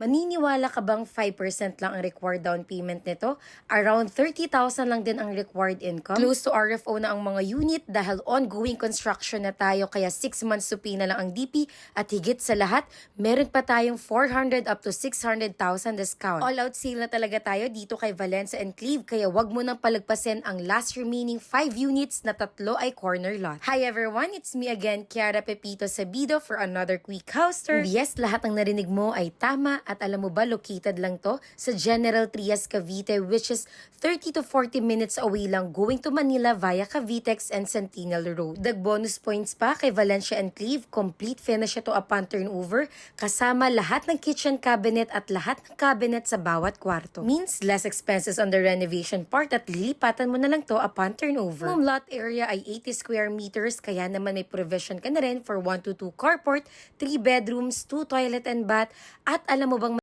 Maniniwala ka bang 5% lang ang required down payment nito? Around 30,000 lang din ang required income? Close to RFO na ang mga unit dahil ongoing construction na tayo kaya 6 months to pay na lang ang DP at higit sa lahat, meron pa tayong 400 up to 600,000 discount. All out sale na talaga tayo dito kay Valencia Enclave kaya wag mo nang palagpasin ang last remaining 5 units na 3 ay corner lot. Hi everyone, it's me again, Kiara Pepito Sabido for another quick house tour. Yes, lahat ng narinig mo ay tama. At alam mo ba, located lang to sa General Trias, Cavite, which is 30 to 40 minutes away lang going to Manila via Cavitex and Centennial Road. Dag bonus points pa kay Valencia Enclave, complete finish ito upon turnover, kasama lahat ng kitchen cabinet at lahat ng cabinet sa bawat kwarto. Means less expenses on the renovation part at lilipatan mo na lang to upon turnover. Home lot area ay 80 square meters, kaya naman may provision ka na rin for 1 to 2 carport, 3 bedrooms, 2 toilet and bath, at alam mo